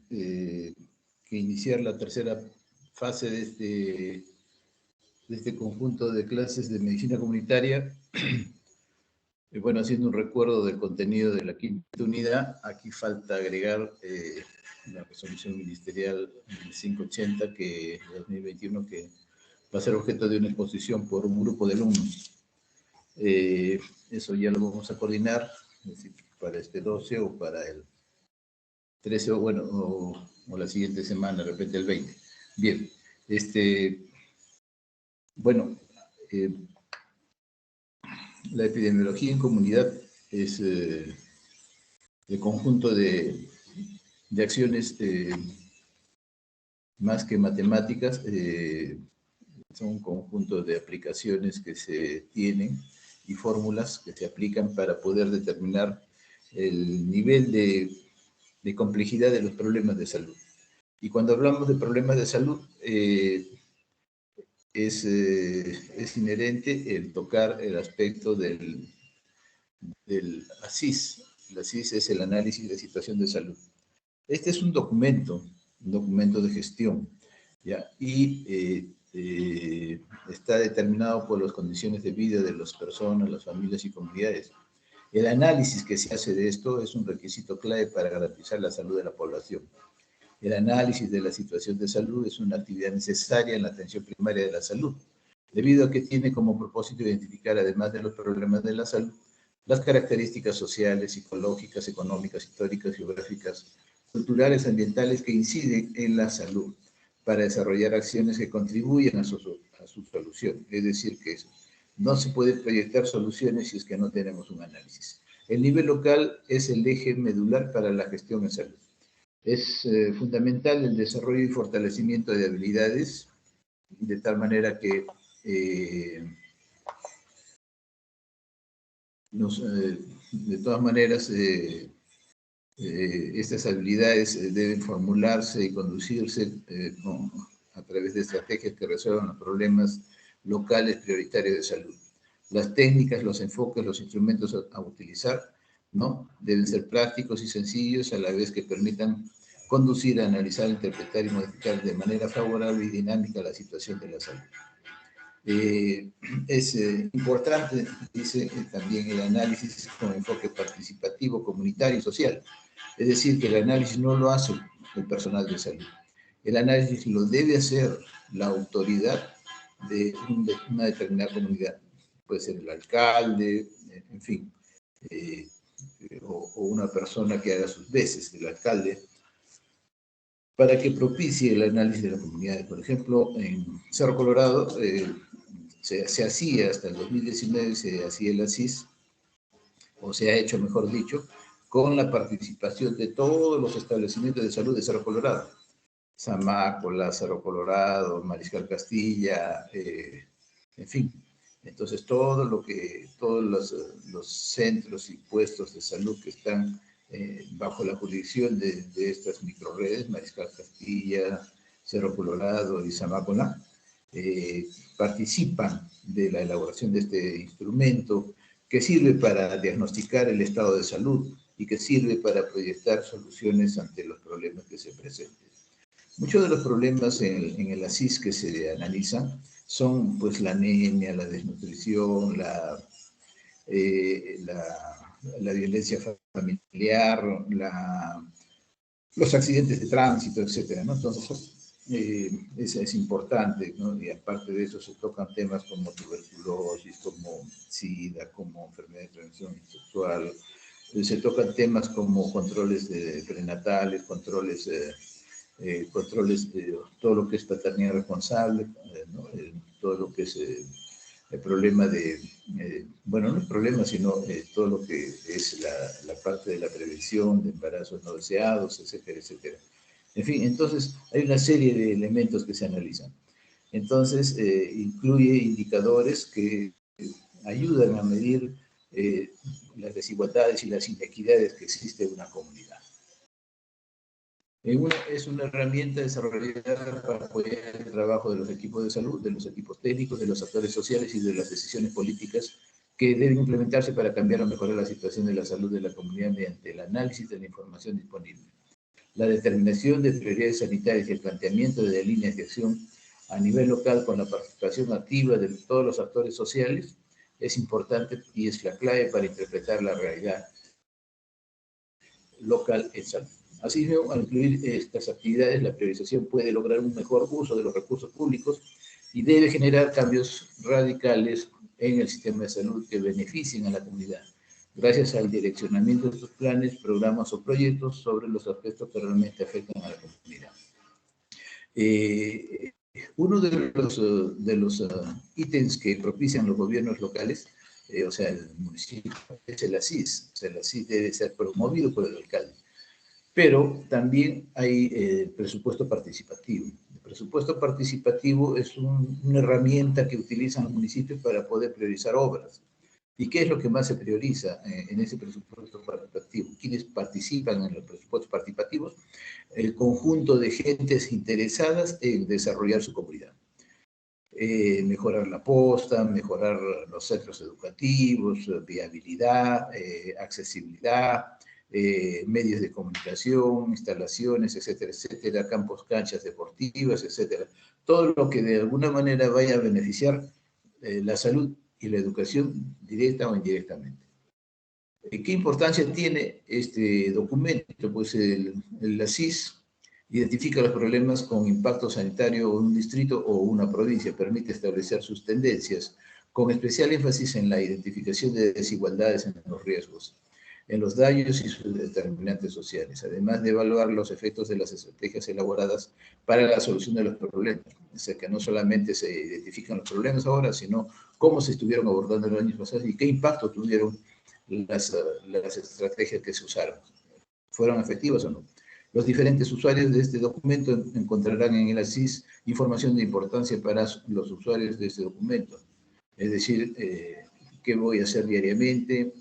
que iniciar la tercera fase de este conjunto de clases de medicina comunitaria. Bueno, haciendo un recuerdo del contenido de la quinta unidad, aquí falta agregar la resolución ministerial 580 de 2021, que va a ser objeto de una exposición por un grupo de alumnos. Eso ya lo vamos a coordinar, es decir, para este 12 o para el 13, o bueno, o la siguiente semana, de repente el 20. Bien, bueno, la epidemiología en comunidad es el conjunto de acciones más que matemáticas, son un conjunto de aplicaciones que se tienen y fórmulas que se aplican para poder determinar el nivel de complejidad de los problemas de salud. Y cuando hablamos de problemas de salud, es inherente el tocar el aspecto del ASIS. El ASIS es el análisis de situación de salud. Este es un documento de gestión, ¿ya? Y está determinado por las condiciones de vida de las personas, las familias y comunidades. El análisis que se hace de esto es un requisito clave para garantizar la salud de la población. El análisis de la situación de salud es una actividad necesaria en la atención primaria de la salud, debido a que tiene como propósito identificar, además de los problemas de la salud, las características sociales, psicológicas, económicas, históricas, geográficas, culturales, ambientales que inciden en la salud, para desarrollar acciones que contribuyan a su solución. Es decir, que no se puede proyectar soluciones si es que no tenemos un análisis. El nivel local es el eje medular para la gestión en salud. Es fundamental el desarrollo y fortalecimiento de habilidades, de tal manera que de todas maneras, estas habilidades deben formularse y conducirse a través de estrategias que resuelvan los problemas locales prioritarios de salud. Las técnicas, los enfoques, los instrumentos a utilizar, ¿no?, deben ser prácticos y sencillos, a la vez que permitan conducir, analizar, interpretar y modificar de manera favorable y dinámica la situación de la salud. Es importante, dice, también el análisis con enfoque participativo, comunitario y social. Es decir, que el análisis no lo hace el personal de salud. El análisis lo debe hacer la autoridad de una determinada comunidad. Puede ser el alcalde, en fin, o una persona que haga sus veces del alcalde, para que propicie el análisis de la comunidad. Por ejemplo, en Cerro Colorado se hacía hasta el 2019, se hacía el ASIS, o se ha hecho, mejor dicho, con la participación de todos los establecimientos de salud de Cerro Colorado. Zamácola, Cerro Colorado, Mariscal Castilla, en fin. Entonces, todos los centros y puestos de salud que están bajo la jurisdicción de estas microredes, Mariscal Castilla, Cerro Colorado y Zamácola, participan de la elaboración de este instrumento que sirve para diagnosticar el estado de salud y que sirve para proyectar soluciones ante los problemas que se presenten. Muchos de los problemas en el ASIS que se analizan son, pues, la anemia, la desnutrición, la violencia familiar, los accidentes de tránsito, etcétera, ¿no? Entonces, es importante, ¿no? Y aparte de eso se tocan temas como tuberculosis, como SIDA, como enfermedad de transmisión sexual, se tocan temas como controles prenatales, controles de todo lo que es paternidad responsable, ¿no? Todo lo que es el problema bueno, no el problema, sino todo lo que es la parte de la prevención de embarazos no deseados, etcétera, etcétera. En fin, entonces hay una serie de elementos que se analizan. Entonces, incluye indicadores que ayudan a medir las desigualdades y las inequidades que existen en una comunidad. Es una herramienta desarrollada para apoyar el trabajo de los equipos de salud, de los equipos técnicos, de los actores sociales y de las decisiones políticas que deben implementarse para cambiar o mejorar la situación de la salud de la comunidad mediante el análisis de la información disponible. La determinación de prioridades sanitarias y el planteamiento de líneas de acción a nivel local con la participación activa de todos los actores sociales es importante y es la clave para interpretar la realidad local en salud. Asimismo, al incluir estas actividades, la priorización puede lograr un mejor uso de los recursos públicos y debe generar cambios radicales en el sistema de salud que beneficien a la comunidad, gracias al direccionamiento de estos planes, programas o proyectos sobre los aspectos que realmente afectan a la comunidad. Uno de los ítems que propician los gobiernos locales, o sea, el municipio, es el ASIS. O sea, el ASIS debe ser promovido por el alcalde. Pero también hay presupuesto participativo. El presupuesto participativo es una herramienta que utilizan los municipios para poder priorizar obras. ¿Y qué es lo que más se prioriza en ese presupuesto participativo? ¿Quiénes participan en los presupuestos participativos? El conjunto de gentes interesadas en desarrollar su comunidad. Mejorar la posta, mejorar los centros educativos, viabilidad, accesibilidad, medios de comunicación, instalaciones, etcétera, etcétera, campos, canchas deportivas, etcétera. Todo lo que de alguna manera vaya a beneficiar la salud y la educación directa o indirectamente. ¿Qué importancia tiene este documento? Pues la CIS identifica los problemas con impacto sanitario en un distrito o una provincia, permite establecer sus tendencias, con especial énfasis en la identificación de desigualdades en los riesgos, en los daños y sus determinantes sociales, además de evaluar los efectos de las estrategias elaboradas para la solución de los problemas. O sea, que no solamente se identifican los problemas ahora, sino cómo se estuvieron abordando en los años pasados y qué impacto tuvieron las estrategias que se usaron. ¿Fueron efectivas o no? Los diferentes usuarios de este documento encontrarán en el ASIS información de importancia para los usuarios de este documento. Es decir, qué voy a hacer diariamente,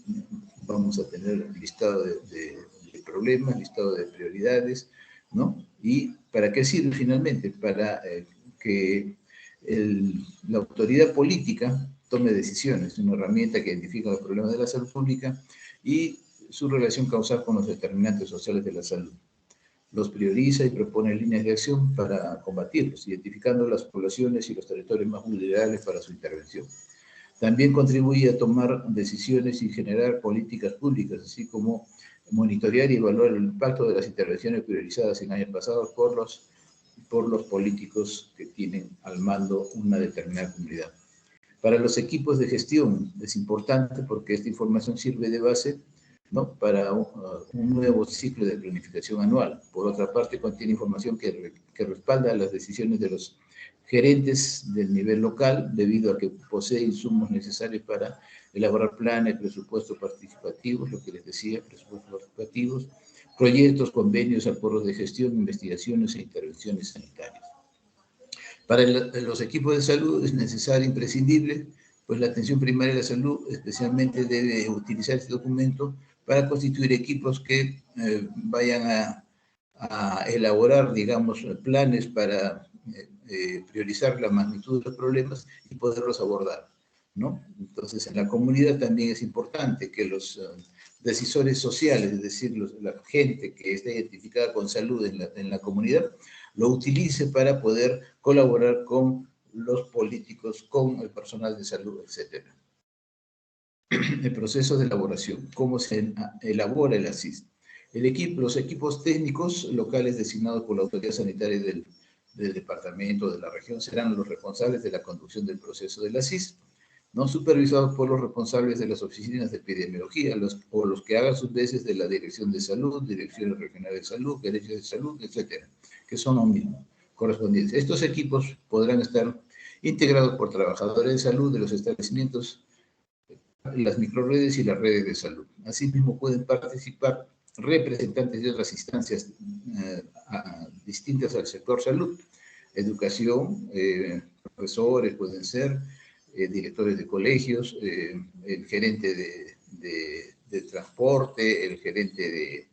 vamos a tener listado de problemas, listado de prioridades, ¿no? ¿Y para qué sirve finalmente? Para que la autoridad política tome decisiones, una herramienta que identifica los problemas de la salud pública y su relación causal con los determinantes sociales de la salud. Los prioriza y propone líneas de acción para combatirlos, identificando las poblaciones y los territorios más vulnerables para su intervención. También contribuye a tomar decisiones y generar políticas públicas, así como monitorear y evaluar el impacto de las intervenciones priorizadas en años pasados por los políticos que tienen al mando una determinada comunidad. Para los equipos de gestión es importante porque esta información sirve de base, ¿no?, para un nuevo ciclo de planificación anual. Por otra parte, contiene información que respalda las decisiones de los gerentes del nivel local, debido a que posee insumos necesarios para elaborar planes, presupuestos participativos, lo que les decía, presupuestos participativos, proyectos, convenios, acuerdos de gestión, investigaciones e intervenciones sanitarias. Para los equipos de salud es necesario, imprescindible, pues la atención primaria de la salud especialmente debe utilizar este documento para constituir equipos que vayan a elaborar, digamos, planes para priorizar la magnitud de los problemas y poderlos abordar, ¿no? Entonces, en la comunidad también es importante que los decisores sociales, es decir, la gente que está identificada con salud en la comunidad, lo utilice para poder colaborar con los políticos, con el personal de salud, etc. El proceso de elaboración, cómo se elabora el ASIS. Los equipos técnicos locales designados por la autoridad sanitaria del departamento, de la región, serán los responsables de la conducción del proceso del ASIS, no supervisados por los responsables de las oficinas de epidemiología, o los que hagan sus veces de la Dirección de Salud, Direcciones Regionales de Salud, Gerencias de Salud, etcétera, que son lo mismo, correspondientes. Estos equipos podrán estar integrados por trabajadores de salud de los establecimientos, las microredes y las redes de salud. Asimismo, pueden participar representantes de otras instancias distintas al sector salud, educación, profesores pueden ser, directores de colegios, el gerente de transporte, el gerente de,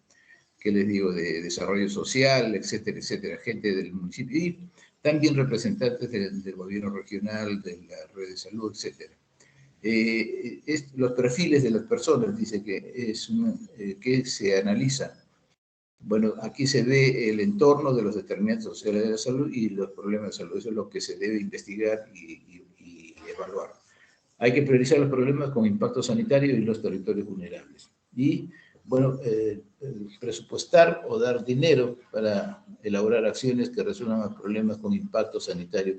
¿qué les digo?, de desarrollo social, etcétera, etcétera, gente del municipio y también representantes del gobierno regional, de la red de salud, etcétera. Los perfiles de las personas, dice que se analiza Bueno, aquí se ve el entorno de los determinantes sociales de la salud y los problemas de salud. Eso es lo que se debe investigar y evaluar. Hay que priorizar los problemas con impacto sanitario y los territorios vulnerables. Y, bueno, presupuestar o dar dinero para elaborar acciones que resuelvan los problemas con impacto sanitario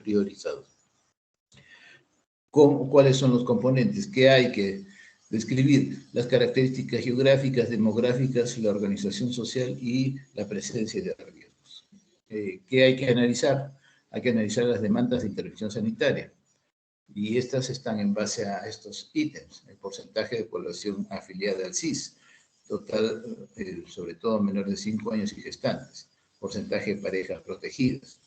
priorizados. ¿Cuáles son los componentes? ¿Qué hay que describir? Las características geográficas, demográficas, la organización social y la presencia de riesgos. ¿Qué hay que analizar? Hay que analizar las demandas de intervención sanitaria. Y estas están en base a estos ítems. El porcentaje de población afiliada al SIS, total, sobre todo menores de 5 años y gestantes. Porcentaje de parejas protegidas.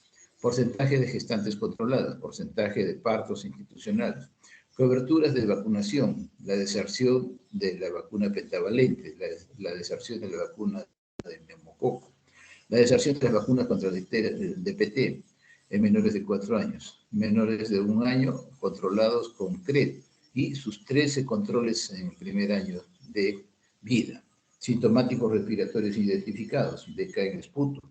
Porcentaje de gestantes controladas, porcentaje de partos institucionales, coberturas de vacunación, la deserción de la vacuna pentavalente, la deserción de la vacuna de neumococo, la deserción de las vacunas contra el DPT en menores de 4 años, menores de 1 año controlados con CRED y sus 13 controles en el primer año de vida, sintomáticos respiratorios identificados, DK en esputo,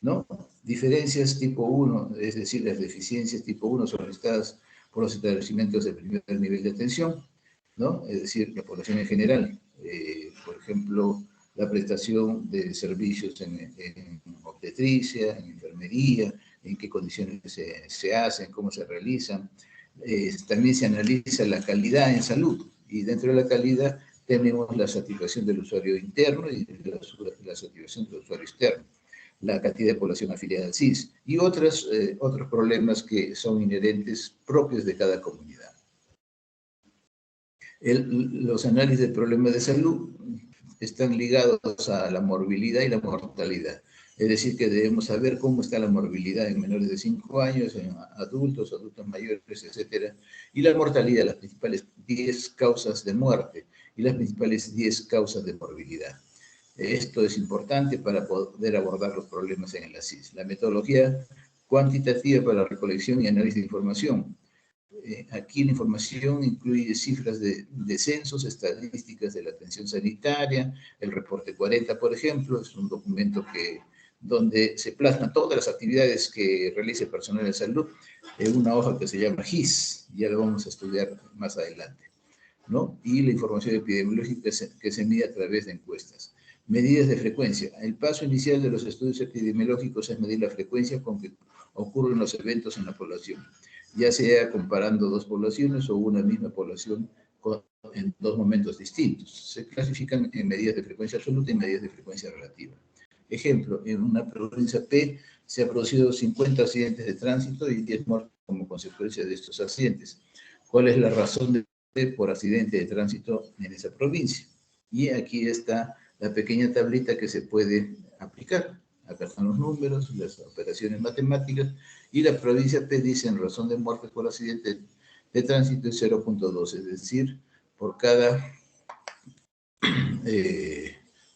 ¿no? Diferencias tipo 1, es decir, las deficiencias tipo 1 son listadas por los establecimientos de primer nivel de atención, ¿no? Es decir, la población en general. Por ejemplo, la prestación de servicios en obstetricia, en enfermería, en qué condiciones se hacen, cómo se realizan. También se analiza la calidad en salud, y dentro de la calidad tenemos la satisfacción del usuario interno y la satisfacción del usuario externo, la cantidad de población afiliada al SIS y otros problemas que son inherentes propios de cada comunidad. Los análisis de problemas de salud están ligados a la morbilidad y la mortalidad. Es decir, que debemos saber cómo está la morbilidad en menores de 5 años, en adultos mayores, etcétera, y la mortalidad, las principales 10 causas de muerte y las principales 10 causas de morbilidad. Esto es importante para poder abordar los problemas en el ASIS. La metodología cuantitativa para la recolección y análisis de información. Aquí la información incluye cifras de censos, estadísticas de la atención sanitaria, el reporte 40, por ejemplo, es un documento donde se plasman todas las actividades que realiza el personal de salud en una hoja que se llama GIS, ya lo vamos a estudiar más adelante, ¿no? Y la información epidemiológica que se mide a través de encuestas. Medidas de frecuencia. El paso inicial de los estudios epidemiológicos es medir la frecuencia con que ocurren los eventos en la población, ya sea comparando dos poblaciones o una misma población en dos momentos distintos. Se clasifican en medidas de frecuencia absoluta y medidas de frecuencia relativa. Ejemplo, en una provincia P se han producido 50 accidentes de tránsito y 10 muertos como consecuencia de estos accidentes. ¿Cuál es la razón por accidente de tránsito en esa provincia? Y aquí está la pequeña tablita que se puede aplicar. Acá están los números, las operaciones matemáticas, y la provincia P dice en razón de muertes por accidente de tránsito es 0.2, es decir, por cada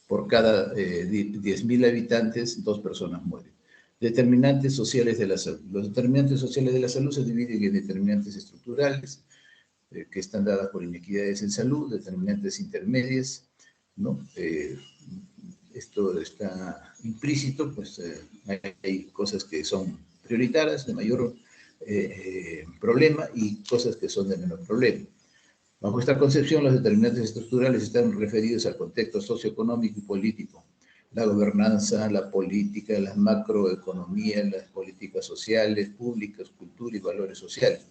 10.000 habitantes, 2 personas mueren. Determinantes sociales de la salud. Los determinantes sociales de la salud se dividen en determinantes estructurales, que están dadas por inequidades en salud, determinantes intermedias, ¿no? Esto está implícito, pues hay cosas que son prioritarias, de mayor problema, y cosas que son de menor problema. Bajo esta concepción, los determinantes estructurales están referidos al contexto socioeconómico y político, la gobernanza, la política, la macroeconomía, las políticas sociales, públicas, cultura y valores sociales,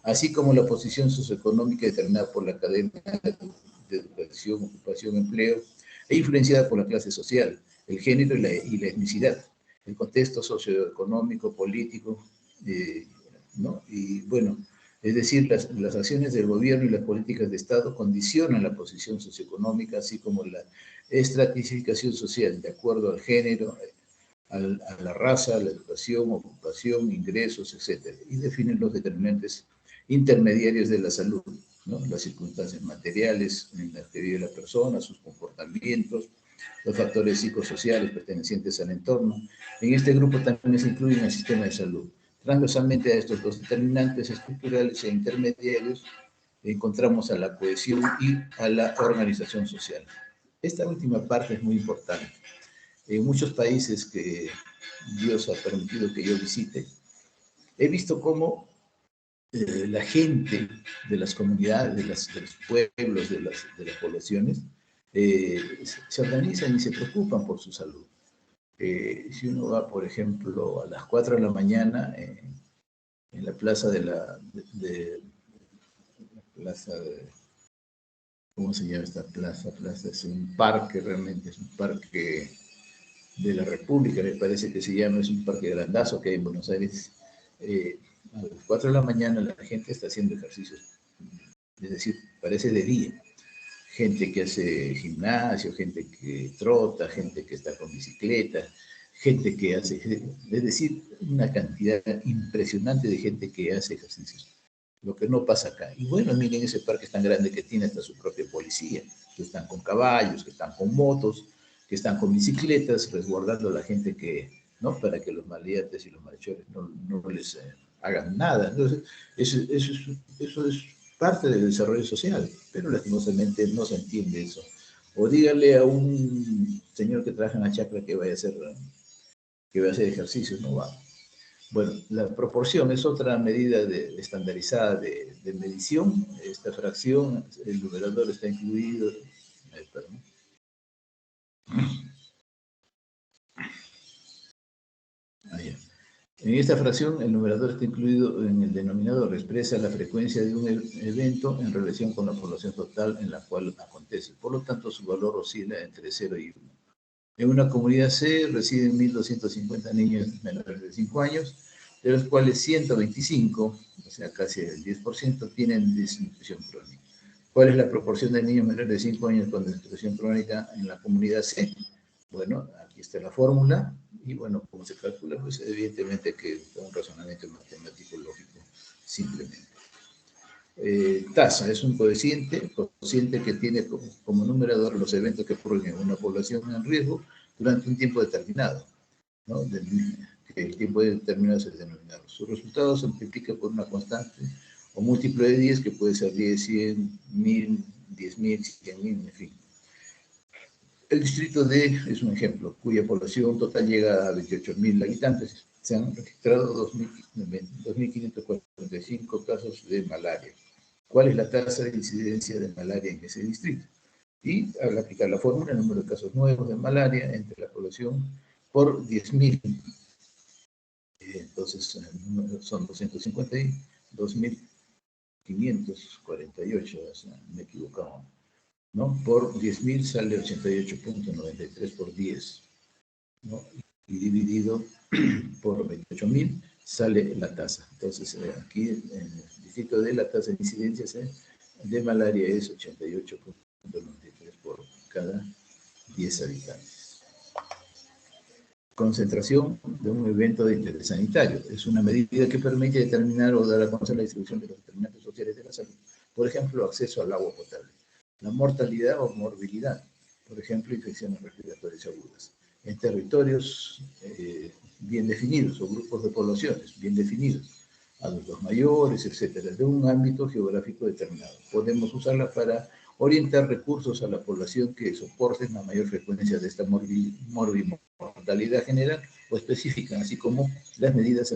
así como la posición socioeconómica determinada por la cadena de educación, ocupación, empleo, e influenciada por la clase social, el género y la etnicidad, el contexto socioeconómico, político, ¿no? Y bueno, es decir, las acciones del gobierno y las políticas de Estado condicionan la posición socioeconómica, así como la estratificación social, de acuerdo al género, a la raza, la educación, ocupación, ingresos, etc. Y definen los determinantes intermediarios de la salud, ¿no? Las circunstancias materiales en las que vive la persona, sus comportamientos, los factores psicosociales pertenecientes al entorno. En este grupo también se incluye el sistema de salud. Transversalmente a estos dos determinantes estructurales e intermediarios encontramos a la cohesión y a la organización social. Esta última parte es muy importante. En muchos países que Dios ha permitido que yo visite, he visto cómo la gente de las comunidades, de los pueblos, de las poblaciones, se organizan y se preocupan por su salud. Si uno va, por ejemplo, a las 4 de la mañana en la plaza plaza de, ¿cómo se llama esta plaza? Plaza es un parque, realmente es un parque de la República, me parece que se llama, es un parque grandazo que hay en Buenos Aires. A las 4 de la mañana la gente está haciendo ejercicios, es decir, parece de día. Gente que hace gimnasio, gente que trota, gente que está con bicicleta, gente que hace, es decir, una cantidad impresionante de gente que hace ejercicios. Lo que no pasa acá. Y bueno, miren ese parque tan grande que tiene hasta su propia policía, que están con caballos, que están con motos, que están con bicicletas, resguardando a la gente que, ¿no? Para que los maleantes y los malhechores no les hagan nada. Entonces, eso es parte del desarrollo social, pero lastimosamente no se entiende eso. O dígale a un señor que trabaja en la chacra que vaya a hacer ejercicio, no va. Bueno, la proporción es otra medida estandarizada de medición. Esta fracción, el numerador está incluido. Perdón. En esta fracción, el numerador está incluido en el denominador, expresa la frecuencia de un evento en relación con la población total en la cual acontece. Por lo tanto, su valor oscila entre 0 y 1. En una comunidad C residen 1.250 niños menores de 5 años, de los cuales 125, o sea, casi el 10%, tienen desnutrición crónica. ¿Cuál es la proporción de niños menores de 5 años con desnutrición crónica en la comunidad C? Bueno, aquí está la fórmula, y bueno, ¿cómo se calcula? Pues evidentemente que es un razonamiento matemático lógico, simplemente. Tasa es un cociente que tiene como numerador los eventos que ocurren en una población en riesgo durante un tiempo determinado, ¿no? El tiempo determinado es el denominador. Su resultado se multiplica por una constante o múltiplo de 10, que puede ser 10, 100, 1000, 10.000, 100.000, en fin. El distrito D es un ejemplo, cuya población total llega a 28.000 habitantes. Se han registrado 2.545 casos de malaria. ¿Cuál es la tasa de incidencia de malaria en ese distrito? Y al aplicar la fórmula, el número de casos nuevos de malaria entre la población por 10.000. Entonces, son 252.548, o sea, me he equivocado, ¿no? Por 10.000 sale 88.93 por 10, ¿no? Y dividido por 28.000 sale la tasa. Entonces, aquí en el distrito de la tasa de incidencia de malaria es 88.93 por cada 10 habitantes. Concentración de un evento de interés sanitario. Es una medida que permite determinar o dar a conocer la distribución de los determinantes sociales de la salud. Por ejemplo, acceso al agua potable. La mortalidad o morbilidad. Por ejemplo, infecciones respiratorias agudas. En territorios bien definidos o grupos de poblaciones bien definidos. Adultos mayores, etcétera, de un ámbito geográfico determinado. Podemos usarla para orientar recursos a la población que soporten la mayor frecuencia de esta mortalidad general o específica, así como las medidas,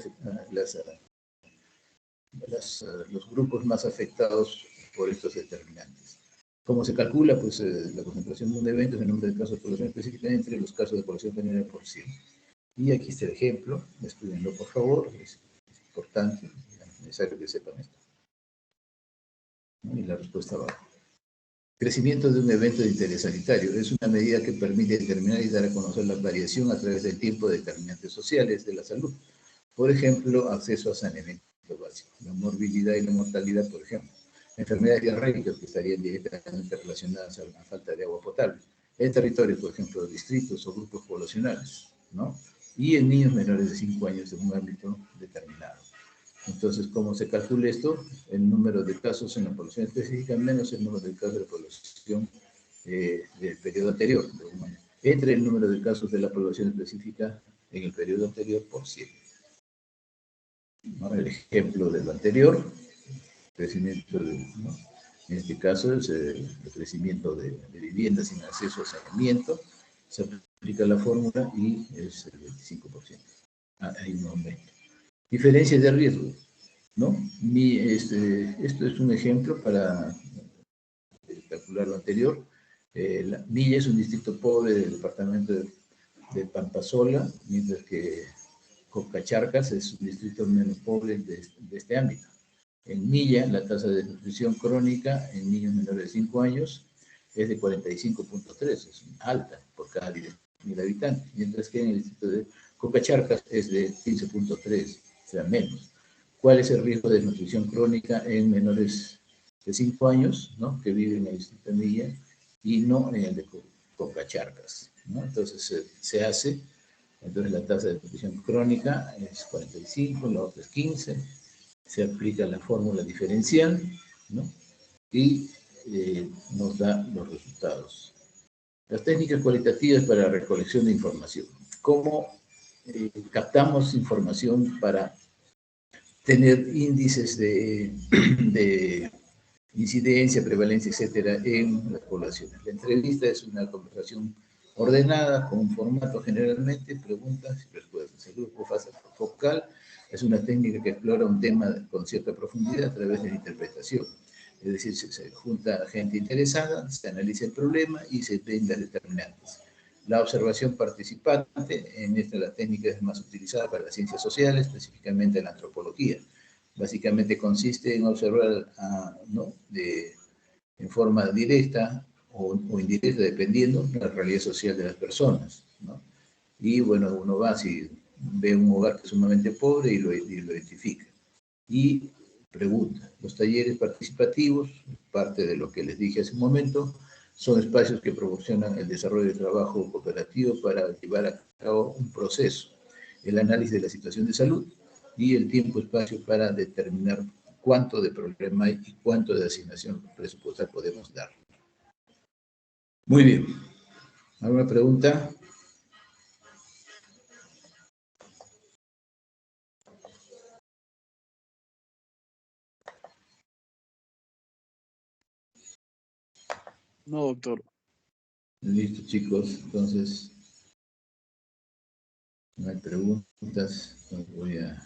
los grupos más afectados por estos determinantes. ¿Cómo se calcula? Pues la concentración de un evento es el número de casos de población específica entre los casos de población general por 100. Y aquí está el ejemplo, estudienlo por favor, es importante, es necesario que sepan esto. Y la respuesta abajo. Crecimiento de un evento de interés sanitario. Es una medida que permite determinar y dar a conocer la variación a través del tiempo de determinantes sociales de la salud. Por ejemplo, acceso a saneamiento básico. La morbilidad y la mortalidad, por ejemplo. Enfermedades diarreicas que estarían directamente relacionadas a la falta de agua potable. En territorios, por ejemplo, distritos o grupos poblacionales, ¿no? Y en niños menores de 5 años en un ámbito determinado. Entonces, ¿cómo se calcula esto? El número de casos en la población específica menos el número de casos de la población del periodo anterior, de un año, entre el número de casos de la población específica en el periodo anterior por 7. ¿No? El ejemplo de lo anterior, crecimiento de, ¿no? En este caso es el crecimiento de viviendas sin acceso a saneamiento, se aplica la fórmula y es el 25%. Hay un aumento. Diferencias de riesgo, ¿no? Esto es un ejemplo para calcular lo anterior. Milla es un distrito pobre del departamento de Pampasola, mientras que Cocacharcas es un distrito menos pobre de este ámbito. En Milla, la tasa de desnutrición crónica en niños menores de 5 años es de 45.3, es alta por cada 10.000 habitantes, mientras que en el distrito de Cocacharcas es de 15.3, o sea, menos. ¿Cuál es el riesgo de desnutrición crónica en menores de 5 años, ¿no?, que viven en el distrito de Milla y no en el de Cocacharcas, ¿no? Entonces se hace, entonces la tasa de desnutrición crónica es 45, la otra es 15, se aplica la fórmula diferencial, ¿no?, y nos da los resultados. Las técnicas cualitativas para la recolección de información. ¿Cómo captamos información para tener índices de incidencia, prevalencia, etcétera, en las poblaciones? La entrevista es una conversación ordenada, con un formato generalmente, preguntas y respuestas. El grupo focal es una técnica que explora un tema con cierta profundidad a través de la interpretación. Es decir, se junta gente interesada, se analiza el problema y se ven las determinantes. La observación participante, en esta la técnica es más utilizada para las ciencias sociales, específicamente en la antropología. Básicamente consiste en observar, ¿no?, en forma directa o indirecta, dependiendo de la realidad social de las personas, ¿no? Y bueno, uno va, si ve un hogar que es sumamente pobre y lo identifica. Y pregunta. Los talleres participativos, parte de lo que les dije hace un momento, son espacios que proporcionan el desarrollo de trabajo cooperativo para llevar a cabo un proceso, el análisis de la situación de salud y el tiempo-espacio para determinar cuánto de problema hay y cuánto de asignación presupuestal podemos dar. Muy bien. ¿Alguna pregunta? No, doctor. Listo, chicos. Entonces, no hay preguntas. Voy a